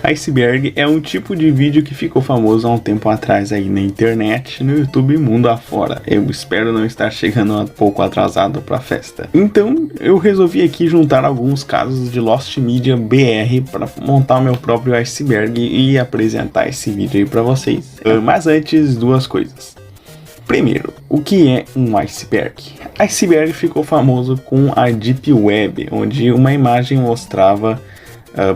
Iceberg é um tipo de vídeo que ficou famoso há um tempo atrás aí na internet, no YouTube e mundo afora. Eu espero não estar chegando um pouco atrasado para a festa. Então eu resolvi aqui juntar alguns casos de Lost Media BR para montar o meu próprio iceberg e apresentar esse vídeo aí para vocês. Mas antes, duas coisas. Primeiro, o que é um iceberg? Iceberg ficou famoso com a Deep Web, onde uma imagem mostrava,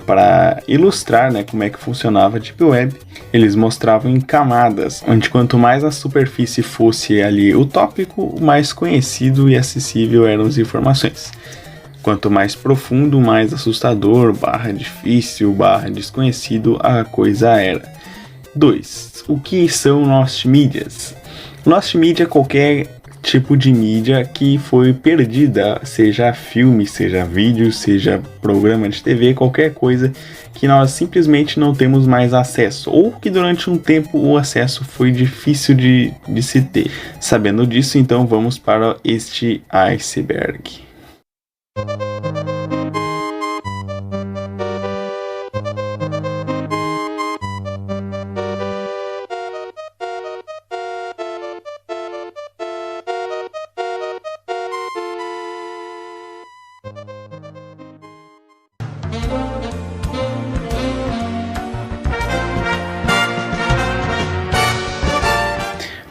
para ilustrar, né, como é que funcionava a Deep Web, eles mostravam em camadas, onde quanto mais a superfície fosse ali o tópico, mais conhecido e acessível eram as informações. Quanto mais profundo, mais assustador, /difícil, /desconhecido a coisa era. 2. O que são Lost Medias? Lost Media é qualquer tipo de mídia que foi perdida, seja filme, seja vídeo, seja programa de TV, qualquer coisa que nós simplesmente não temos mais acesso, ou que durante um tempo o acesso foi difícil de se ter. Sabendo disso, então vamos para este iceberg.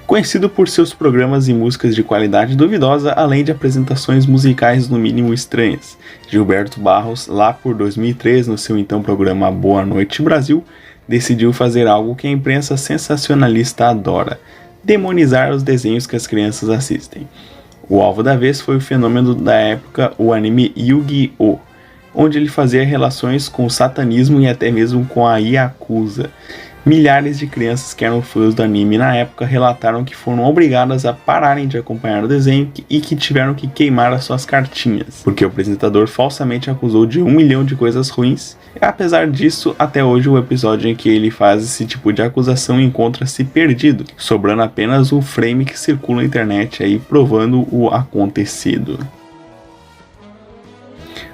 Conhecido por seus programas e músicas de qualidade duvidosa, além de apresentações musicais no mínimo estranhas, Gilberto Barros, lá por 2003, no seu então programa Boa Noite Brasil, decidiu fazer algo que a imprensa sensacionalista adora: demonizar os desenhos que as crianças assistem. O alvo da vez foi o fenômeno da época, o anime Yu-Gi-Oh!, onde ele fazia relações com o satanismo e até mesmo com a Yakuza. Milhares de crianças que eram fãs do anime na época relataram que foram obrigadas a pararem de acompanhar o desenho e que tiveram que queimar as suas cartinhas, porque o apresentador falsamente acusou de 1 milhão de coisas ruins. Apesar disso, até hoje o episódio em que ele faz esse tipo de acusação encontra-se perdido, sobrando apenas o frame que circula na internet aí provando o acontecido.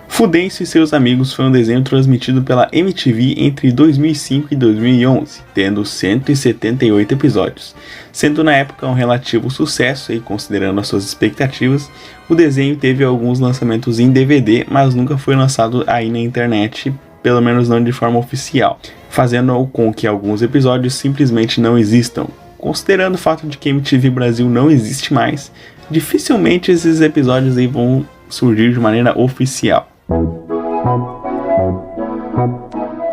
Fudêncio e seus amigos foi um desenho transmitido pela MTV entre 2005 e 2011, tendo 178 episódios. Sendo na época um relativo sucesso e considerando as suas expectativas, o desenho teve alguns lançamentos em DVD, mas nunca foi lançado aí na internet, pelo menos não de forma oficial, fazendo com que alguns episódios simplesmente não existam. Considerando o fato de que MTV Brasil não existe mais, dificilmente esses episódios aí vão surgir de maneira oficial.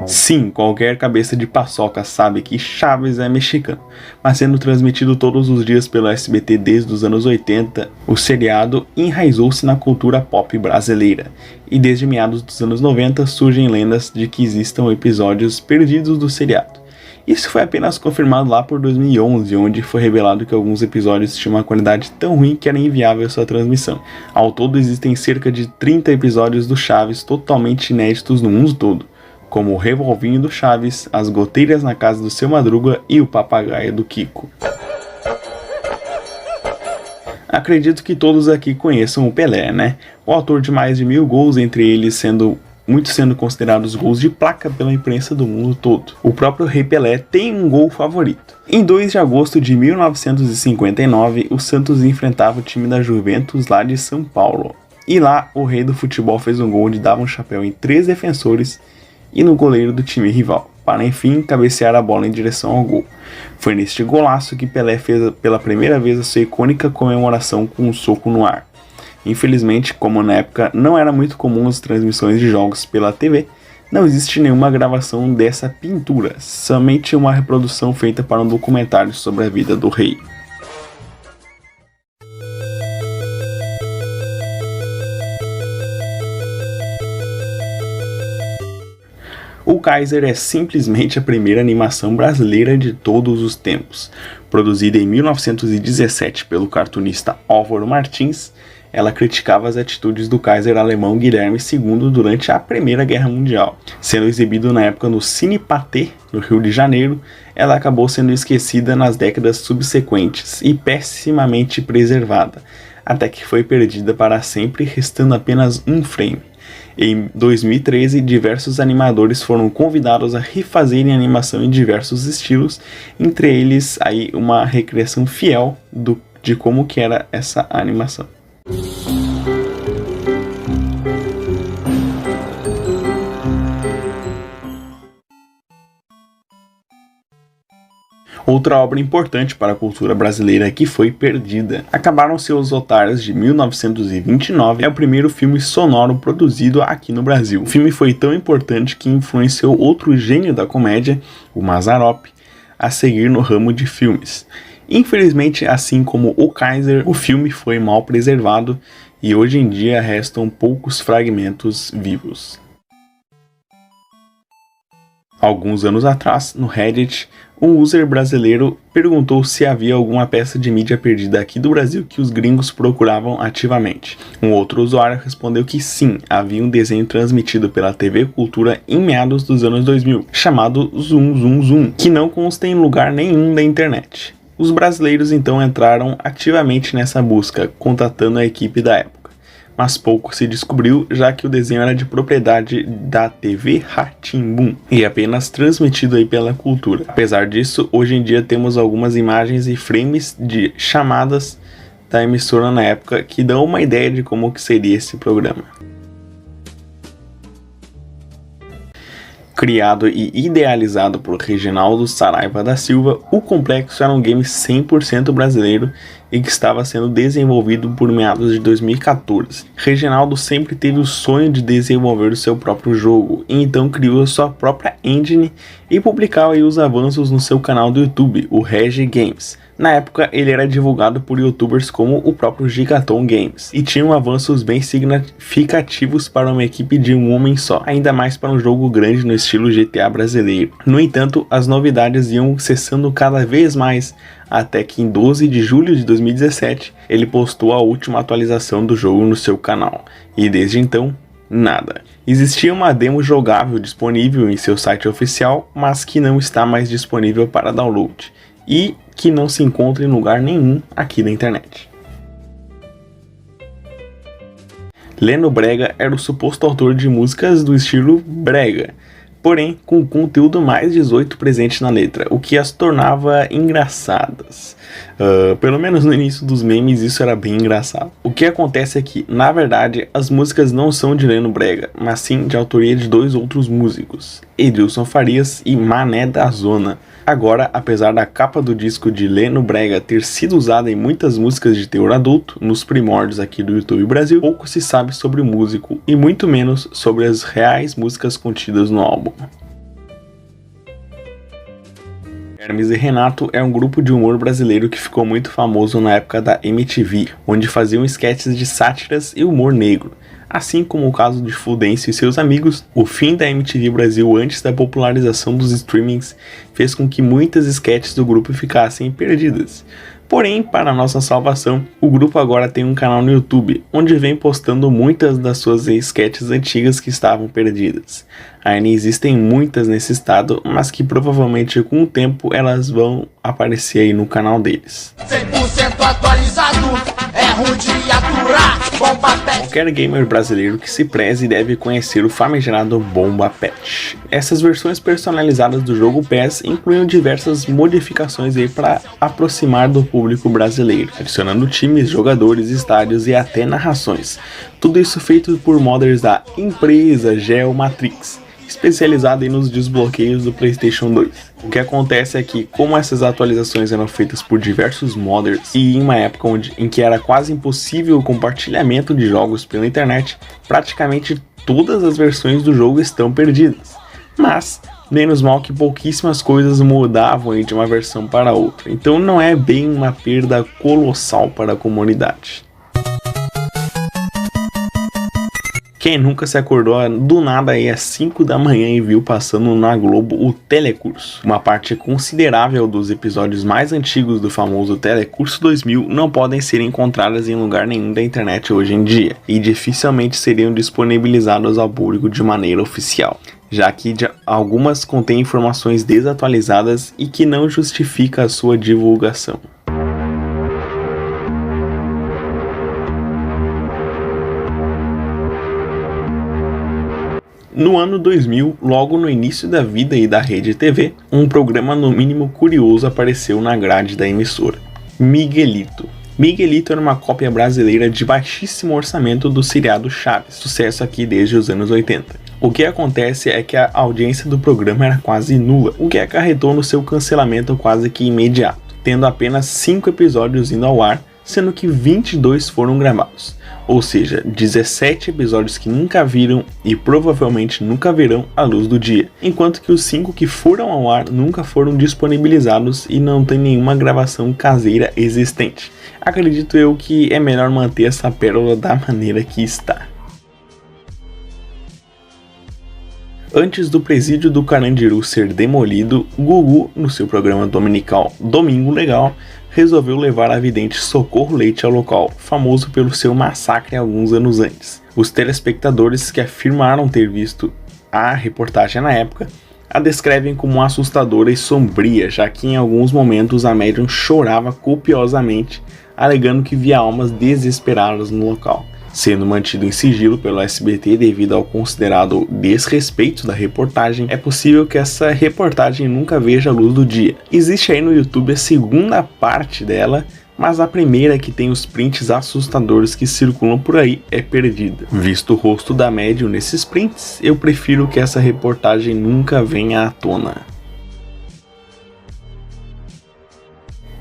Sim, qualquer cabeça de paçoca sabe que Chaves é mexicano, mas sendo transmitido todos os dias pelo SBT desde os anos 80, o seriado enraizou-se na cultura pop brasileira, e desde meados dos anos 90 surgem lendas de que existam episódios perdidos do seriado. Isso foi apenas confirmado lá por 2011, onde foi revelado que alguns episódios tinham uma qualidade tão ruim que era inviável sua transmissão. Ao todo existem cerca de 30 episódios do Chaves totalmente inéditos no mundo todo, como o Revolvinho do Chaves, As Goteiras na Casa do Seu Madruga e o Papagaio do Kiko. Acredito que todos aqui conheçam o Pelé, né? O autor de mais de 1000 gols, entre eles muitos sendo considerados gols de placa pela imprensa do mundo todo. O próprio Rei Pelé tem um gol favorito. Em 2 de agosto de 1959, o Santos enfrentava o time da Juventus lá de São Paulo. E lá, o rei do futebol fez um gol onde dava um chapéu em 3 defensores e no goleiro do time rival, para enfim cabecear a bola em direção ao gol. Foi neste golaço que Pelé fez pela primeira vez a sua icônica comemoração com um soco no ar. Infelizmente, como na época não era muito comum as transmissões de jogos pela TV, não existe nenhuma gravação dessa pintura, somente uma reprodução feita para um documentário sobre a vida do rei. O Kaiser é simplesmente a primeira animação brasileira de todos os tempos. Produzida em 1917 pelo cartunista Álvaro Martins, ela criticava as atitudes do Kaiser alemão Guilherme II durante a Primeira Guerra Mundial. Sendo exibido na época no Cine Pathé, no Rio de Janeiro, ela acabou sendo esquecida nas décadas subsequentes e pessimamente preservada, até que foi perdida para sempre, restando apenas um frame. Em 2013, diversos animadores foram convidados a refazerem a animação em diversos estilos, entre eles aí uma recriação fiel de como que era essa animação. Outra obra importante para a cultura brasileira que foi perdida. Acabaram-se os Otários de 1929, é o primeiro filme sonoro produzido aqui no Brasil. O filme foi tão importante que influenciou outro gênio da comédia, o Mazzaropi, a seguir no ramo de filmes. Infelizmente, assim como o Kaiser, o filme foi mal preservado e hoje em dia restam poucos fragmentos vivos. Alguns anos atrás, no Reddit, um user brasileiro perguntou se havia alguma peça de mídia perdida aqui do Brasil que os gringos procuravam ativamente. Um outro usuário respondeu que sim, havia um desenho transmitido pela TV Cultura em meados dos anos 2000, chamado Zum Zum Zum, que não consta em lugar nenhum da internet. Os brasileiros então entraram ativamente nessa busca, contatando a equipe da época. Mas pouco se descobriu, já que o desenho era de propriedade da TV Rá-Tim-Bum e apenas transmitido aí pela Cultura. Apesar disso, hoje em dia temos algumas imagens e frames de chamadas da emissora na época que dão uma ideia de como que seria esse programa. Criado e idealizado por Reginaldo Saraiva da Silva, o Complexo era um game 100% brasileiro e que estava sendo desenvolvido por meados de 2014. Reginaldo sempre teve o sonho de desenvolver o seu próprio jogo, e então criou a sua própria engine e publicava aí os avanços no seu canal do YouTube, o Regi Games. Na época, ele era divulgado por youtubers como o próprio Gigaton Games, e tinham avanços bem significativos para uma equipe de um homem só, ainda mais para um jogo grande no estilo GTA brasileiro. No entanto, as novidades iam cessando cada vez mais, até que em 12 de julho de 2017, ele postou a última atualização do jogo no seu canal, e desde então, nada. Existia uma demo jogável disponível em seu site oficial, mas que não está mais disponível para download, e que não se encontra em lugar nenhum aqui na internet. Leno Brega era o suposto autor de músicas do estilo brega, porém com conteúdo mais 18 presente na letra, o que as tornava engraçadas. Pelo menos no início dos memes isso era bem engraçado. O que acontece é que, na verdade, as músicas não são de Leno Brega, mas sim de autoria de dois outros músicos, Edilson Farias e Mané da Zona. Agora, apesar da capa do disco de Leno Brega ter sido usada em muitas músicas de teor adulto, nos primórdios aqui do YouTube Brasil, pouco se sabe sobre o músico e muito menos sobre as reais músicas contidas no álbum. Hermes e Renato é um grupo de humor brasileiro que ficou muito famoso na época da MTV, onde faziam sketches de sátiras e humor negro. Assim como o caso de Fludencio e seus amigos, o fim da MTV Brasil antes da popularização dos streamings fez com que muitas sketches do grupo ficassem perdidas. Porém, para nossa salvação, o grupo agora tem um canal no YouTube, onde vem postando muitas das suas sketches antigas que estavam perdidas. Ainda existem muitas nesse estado, mas que provavelmente com o tempo elas vão aparecer aí no canal deles. 100% atualizado, é ruim de aturar, Bomba Pet. Qualquer gamer brasileiro que se preze deve conhecer o famigerado Bomba Pet. Essas versões personalizadas do jogo PES incluem diversas modificações para aproximar do público brasileiro, adicionando times, jogadores, estádios e até narrações. Tudo isso feito por modders da empresa Geomatrix, especializada nos desbloqueios do PlayStation 2. O que acontece é que, como essas atualizações eram feitas por diversos modders e em uma época em que era quase impossível o compartilhamento de jogos pela internet, praticamente todas as versões do jogo estão perdidas. Mas, menos mal que pouquíssimas coisas mudavam de uma versão para outra, então não é bem uma perda colossal para a comunidade. Quem nunca se acordou do nada aí às 5 da manhã e viu passando na Globo o Telecurso? Uma parte considerável dos episódios mais antigos do famoso Telecurso 2000 não podem ser encontradas em lugar nenhum da internet hoje em dia, e dificilmente seriam disponibilizadas ao público de maneira oficial, já que algumas contêm informações desatualizadas e que não justifica a sua divulgação. No ano 2000, logo no início da vida e da Rede TV, um programa no mínimo curioso apareceu na grade da emissora: Miguelito. Miguelito era uma cópia brasileira de baixíssimo orçamento do seriado Chaves, sucesso aqui desde os anos 80. O que acontece é que a audiência do programa era quase nula, o que acarretou no seu cancelamento quase que imediato, tendo apenas 5 episódios indo ao ar, sendo que 22 foram gravados, ou seja, 17 episódios que nunca viram e provavelmente nunca verão a luz do dia, enquanto que os 5 que foram ao ar nunca foram disponibilizados e não tem nenhuma gravação caseira existente. Acredito eu que é melhor manter essa pérola da maneira que está. Antes do presídio do Carandiru ser demolido, Gugu, no seu programa dominical Domingo Legal, resolveu levar a vidente Socorro Leite ao local, famoso pelo seu massacre alguns anos antes. Os telespectadores que afirmaram ter visto a reportagem na época a descrevem como assustadora e sombria, já que em alguns momentos a médium chorava copiosamente, alegando que via almas desesperadas no local. Sendo mantido em sigilo pelo SBT devido ao considerado desrespeito da reportagem, é possível que essa reportagem nunca veja a luz do dia. Existe aí no YouTube a segunda parte dela, mas a primeira, que tem os prints assustadores que circulam por aí, é perdida. Visto o rosto da médium nesses prints, eu prefiro que essa reportagem nunca venha à tona.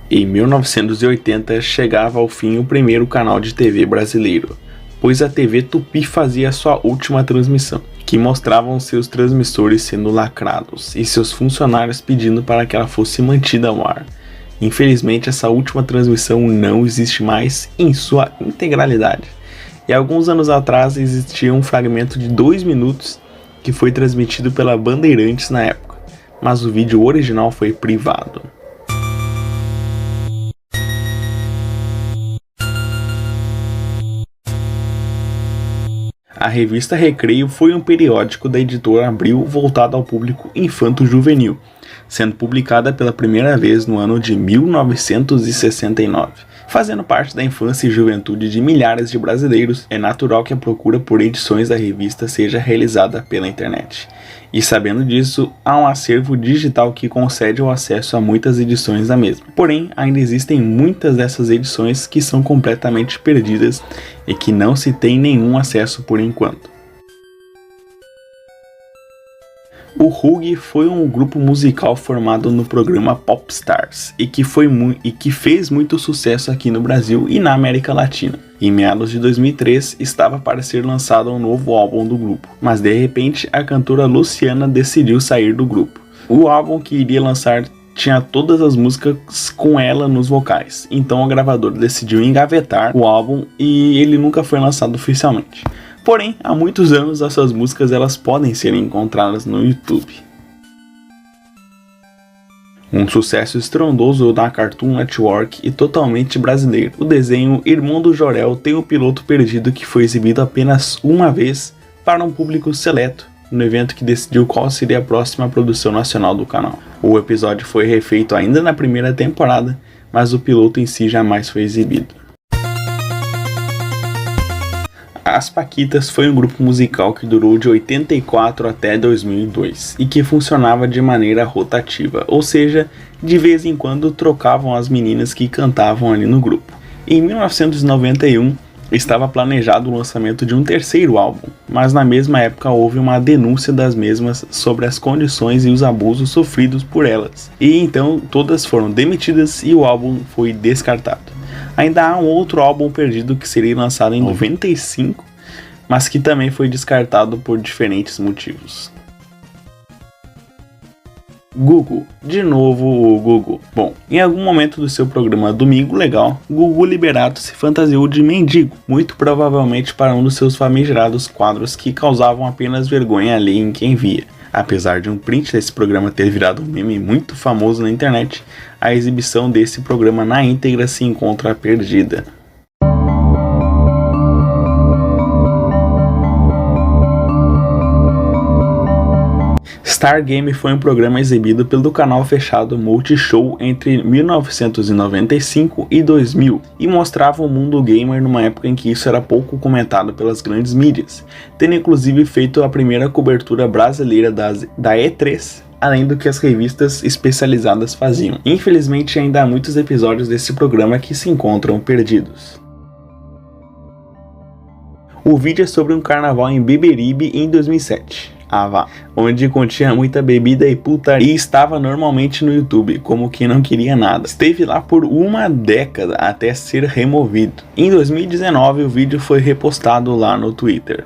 Em 1980 chegava ao fim o primeiro canal de TV brasileiro, pois a TV Tupi fazia sua última transmissão, que mostravam seus transmissores sendo lacrados e seus funcionários pedindo para que ela fosse mantida ao ar. Infelizmente, essa última transmissão não existe mais em sua integralidade. E alguns anos atrás existia um fragmento de 2 minutos que foi transmitido pela Bandeirantes na época, mas o vídeo original foi privado. A revista Recreio foi um periódico da editora Abril voltado ao público infanto-juvenil, sendo publicada pela primeira vez no ano de 1969. Fazendo parte da infância e juventude de milhares de brasileiros, é natural que a procura por edições da revista seja realizada pela internet. E sabendo disso, há um acervo digital que concede o acesso a muitas edições da mesma. Porém, ainda existem muitas dessas edições que são completamente perdidas e que não se tem nenhum acesso por enquanto. O Rug foi um grupo musical formado no programa Popstars e que fez muito sucesso aqui no Brasil e na América Latina. Em meados de 2003 estava para ser lançado um novo álbum do grupo, mas de repente a cantora Luciana decidiu sair do grupo. O álbum que iria lançar tinha todas as músicas com ela nos vocais, então a gravadora decidiu engavetar o álbum e ele nunca foi lançado oficialmente. Porém, há muitos anos essas músicas elas podem ser encontradas no YouTube. Um sucesso estrondoso da Cartoon Network e totalmente brasileiro, o desenho Irmão do Jorel tem o piloto perdido que foi exibido apenas uma vez para um público seleto, no evento que decidiu qual seria a próxima produção nacional do canal. O episódio foi refeito ainda na primeira temporada, mas o piloto em si jamais foi exibido. As Paquitas foi um grupo musical que durou de 84 até 2002 e que funcionava de maneira rotativa, ou seja, de vez em quando trocavam as meninas que cantavam ali no grupo. Em 1991 estava planejado o lançamento de um terceiro álbum, mas na mesma época houve uma denúncia das mesmas sobre as condições e os abusos sofridos por elas, e então todas foram demitidas e o álbum foi descartado. Ainda há um outro álbum perdido que seria lançado em 95, mas que também foi descartado por diferentes motivos. Gugu. De novo o Gugu. Bom, em algum momento do seu programa Domingo Legal, Gugu Liberato se fantasiou de mendigo, muito provavelmente para um dos seus famigerados quadros que causavam apenas vergonha ali em quem via. Apesar de um print desse programa ter virado um meme muito famoso na internet, a exibição desse programa na íntegra se encontra perdida. Star Game foi um programa exibido pelo canal fechado Multishow entre 1995 e 2000 e mostrava o mundo gamer numa época em que isso era pouco comentado pelas grandes mídias, tendo inclusive feito a primeira cobertura brasileira da E3, além do que as revistas especializadas faziam. Infelizmente ainda há muitos episódios desse programa que se encontram perdidos. O vídeo é sobre um carnaval em Beberibe em 2007. Onde continha muita bebida e putaria e estava normalmente no YouTube, como quem não queria nada. Esteve lá por uma década até ser removido. Em 2019 o vídeo foi repostado lá no Twitter.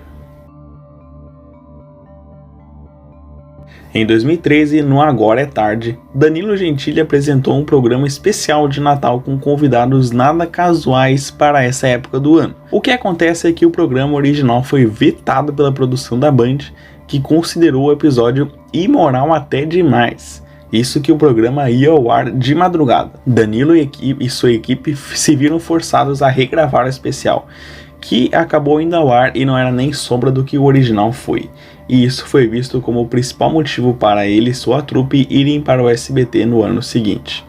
Em 2013, no Agora é Tarde, Danilo Gentili apresentou um programa especial de Natal com convidados nada casuais para essa época do ano. O que acontece é que o programa original foi vetado pela produção da Band, que considerou o episódio imoral até demais. Isso que o programa ia ao ar de madrugada. Danilo e sua equipe se viram forçados a regravar o especial, que acabou indo ao ar e não era nem sombra do que o original foi. E isso foi visto como o principal motivo para ele e sua trupe irem para o SBT no ano seguinte.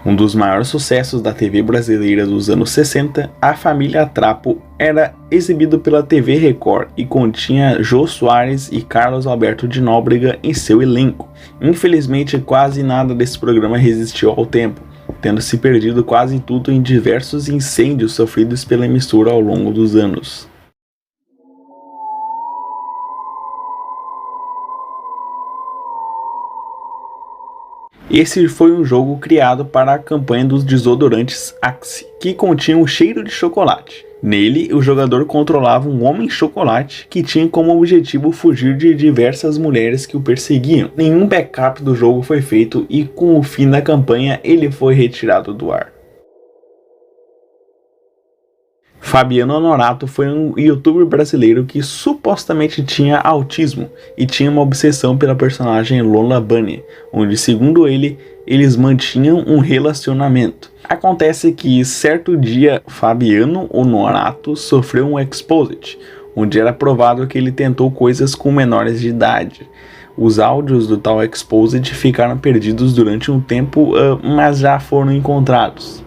Um dos maiores sucessos da TV brasileira dos anos 60, A Família Trapo, era exibido pela TV Record e continha Jô Soares e Carlos Alberto de Nóbrega em seu elenco. Infelizmente, quase nada desse programa resistiu ao tempo, tendo se perdido quase tudo em diversos incêndios sofridos pela emissora ao longo dos anos. Esse foi um jogo criado para a campanha dos desodorantes Axe, que continha um cheiro de chocolate. Nele, o jogador controlava um homem chocolate que tinha como objetivo fugir de diversas mulheres que o perseguiam. Nenhum backup do jogo foi feito e com o fim da campanha ele foi retirado do ar. Fabiano Honorato foi um youtuber brasileiro que supostamente tinha autismo e tinha uma obsessão pela personagem Lola Bunny, onde, segundo ele, eles mantinham um relacionamento. Acontece que certo dia Fabiano Honorato sofreu um exposed, onde era provado que ele tentou coisas com menores de idade. Os áudios do tal exposed ficaram perdidos durante um tempo, mas já foram encontrados.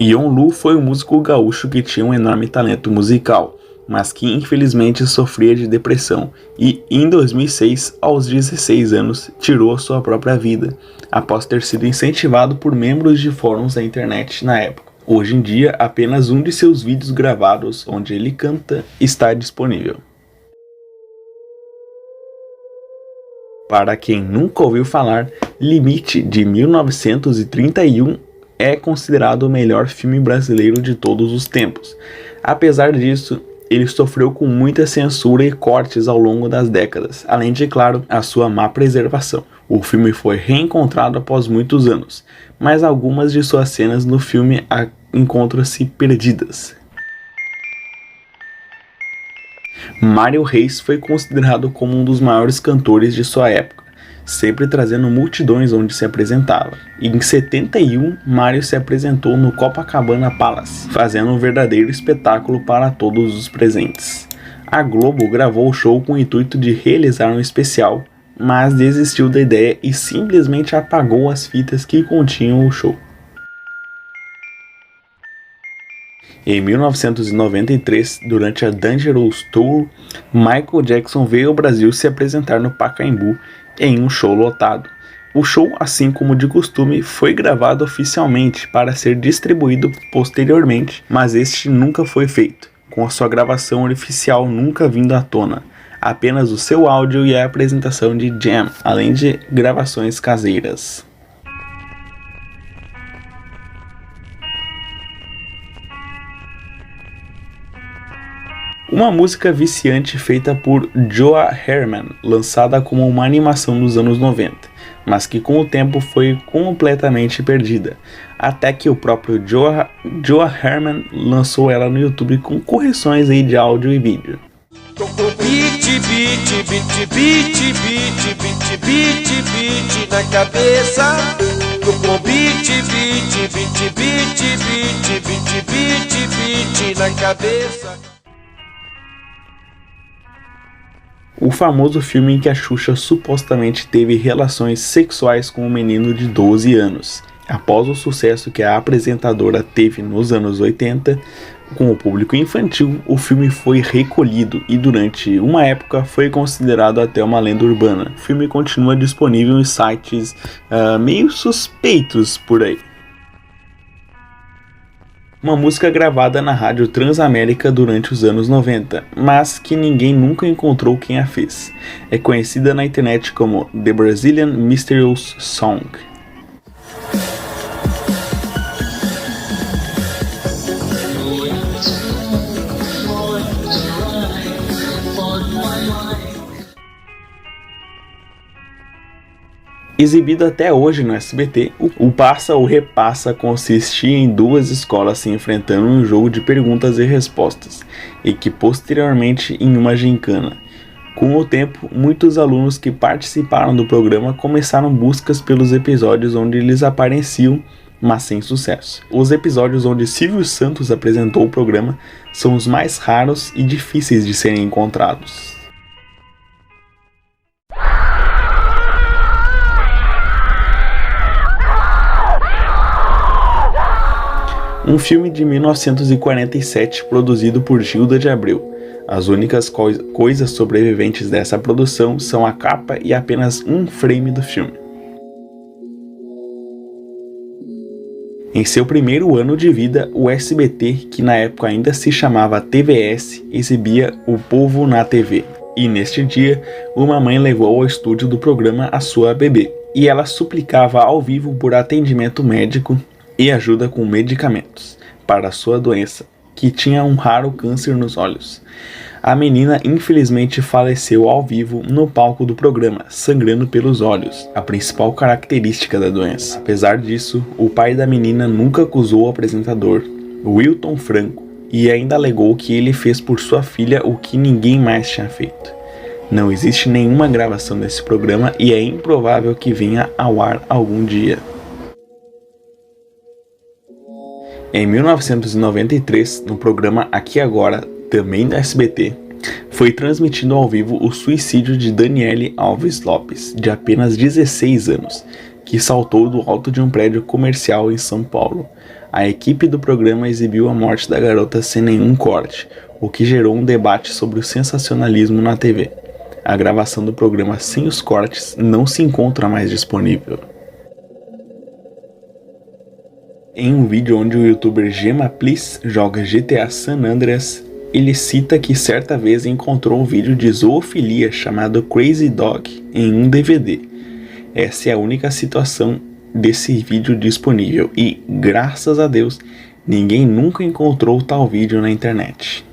Ion Lu foi um músico gaúcho que tinha um enorme talento musical, mas que infelizmente sofria de depressão e, em 2006, aos 16 anos, tirou sua própria vida, após ter sido incentivado por membros de fóruns da internet na época. Hoje em dia, apenas um de seus vídeos gravados, onde ele canta, está disponível. Para quem nunca ouviu falar, Limite, de 1931, é considerado o melhor filme brasileiro de todos os tempos. Apesar disso, ele sofreu com muita censura e cortes ao longo das décadas, além de, claro, a sua má preservação. O filme foi reencontrado após muitos anos, mas algumas de suas cenas no filme encontram-se perdidas. Mário Reis foi considerado como um dos maiores cantores de sua época, sempre trazendo multidões onde se apresentava. E em 71, Mário se apresentou no Copacabana Palace, fazendo um verdadeiro espetáculo para todos os presentes. A Globo gravou o show com o intuito de realizar um especial, mas desistiu da ideia e simplesmente apagou as fitas que continham o show. Em 1993, durante a Dangerous Tour, Michael Jackson veio ao Brasil se apresentar no Pacaembu em um show lotado. O show, assim como de costume, foi gravado oficialmente para ser distribuído posteriormente, mas este nunca foi feito, com a sua gravação oficial nunca vindo à tona, apenas o seu áudio e a apresentação de Jam, além de gravações caseiras. Uma música viciante feita por Joa Herman, lançada como uma animação nos anos 90, mas que com o tempo foi completamente perdida, até que o próprio Joa Herman lançou ela no YouTube com correções aí de áudio e vídeo. Tô com beat, beat, beat, beat, beat, beat, beat, beat na cabeça. Tô com beat, beat, beat, beat, beat, beat, beat, beat na cabeça. o famoso filme em que a Xuxa supostamente teve relações sexuais com um menino de 12 anos. Após o sucesso que a apresentadora teve nos anos 80, com o público infantil, o filme foi recolhido e durante uma época foi considerado até uma lenda urbana. O filme continua disponível em sites meio suspeitos por aí. Uma música gravada na rádio Transamérica durante os anos 90, mas que ninguém nunca encontrou quem a fez. É conhecida na internet como The Brazilian Mysterious Song. Exibido até hoje no SBT, o Passa ou Repassa consistia em duas escolas se enfrentando em um jogo de perguntas e respostas, e que posteriormente em uma gincana. Com o tempo, muitos alunos que participaram do programa começaram buscas pelos episódios onde eles apareciam, mas sem sucesso. Os episódios onde Silvio Santos apresentou o programa são os mais raros e difíceis de serem encontrados. Um filme de 1947 produzido por Gilda de Abreu. As únicas coisas sobreviventes dessa produção são a capa e apenas um frame do filme. Em seu primeiro ano de vida, o SBT, que na época ainda se chamava TVS, exibia O Povo na TV. E neste dia, uma mãe levou ao estúdio do programa a sua bebê, e ela suplicava ao vivo por atendimento médico e ajuda com medicamentos para sua doença, que tinha um raro câncer nos olhos. A menina infelizmente faleceu ao vivo no palco do programa, sangrando pelos olhos, a principal característica da doença. Apesar disso, o pai da menina nunca acusou o apresentador, Wilton Franco, e ainda alegou que ele fez por sua filha o que ninguém mais tinha feito. Não existe nenhuma gravação desse programa e é improvável que venha ao ar algum dia. Em 1993, no programa Aqui Agora, também da SBT, foi transmitido ao vivo o suicídio de Daniele Alves Lopes, de apenas 16 anos, que saltou do alto de um prédio comercial em São Paulo. A equipe do programa exibiu a morte da garota sem nenhum corte, o que gerou um debate sobre o sensacionalismo na TV. A gravação do programa sem os cortes não se encontra mais disponível. Em um vídeo onde o youtuber Gemaplis joga GTA San Andreas, ele cita que certa vez encontrou um vídeo de zoofilia chamado Crazy Dog em um DVD. Essa é a única situação desse vídeo disponível e, graças a Deus, ninguém nunca encontrou tal vídeo na internet.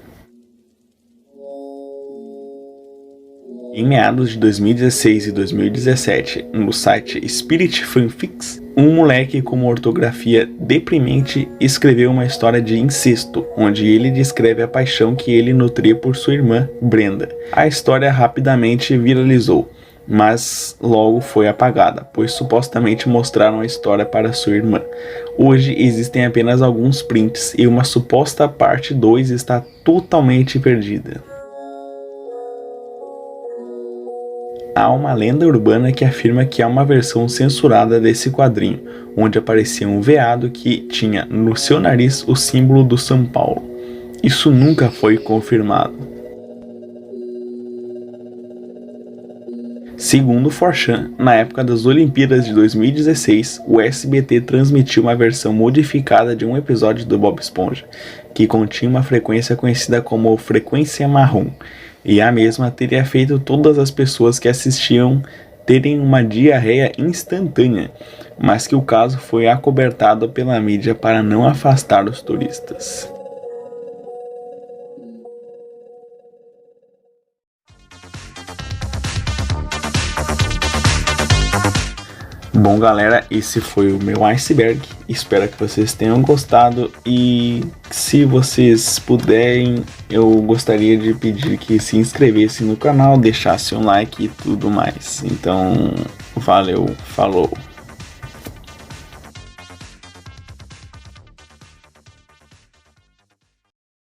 Em meados de 2016 e 2017, no site Spirit Fanfics, um moleque com uma ortografia deprimente escreveu uma história de incesto, onde ele descreve a paixão que ele nutria por sua irmã, Brenda. A história rapidamente viralizou, mas logo foi apagada, pois supostamente mostraram a história para sua irmã. Hoje existem apenas alguns prints e uma suposta parte 2 está totalmente perdida. Há uma lenda urbana que afirma que há uma versão censurada desse quadrinho, onde aparecia um veado que tinha no seu nariz o símbolo do São Paulo. Isso nunca foi confirmado. Segundo 4chan, na época das Olimpíadas de 2016, o SBT transmitiu uma versão modificada de um episódio do Bob Esponja, que continha uma frequência conhecida como frequência marrom, e a mesma teria feito todas as pessoas que assistiam terem uma diarreia instantânea, mas que o caso foi acobertado pela mídia para não afastar os turistas. Bom galera, esse foi o meu iceberg, espero que vocês tenham gostado e se vocês puderem, eu gostaria de pedir que se inscrevessem no canal, deixassem um like e tudo mais. Então, valeu, falou!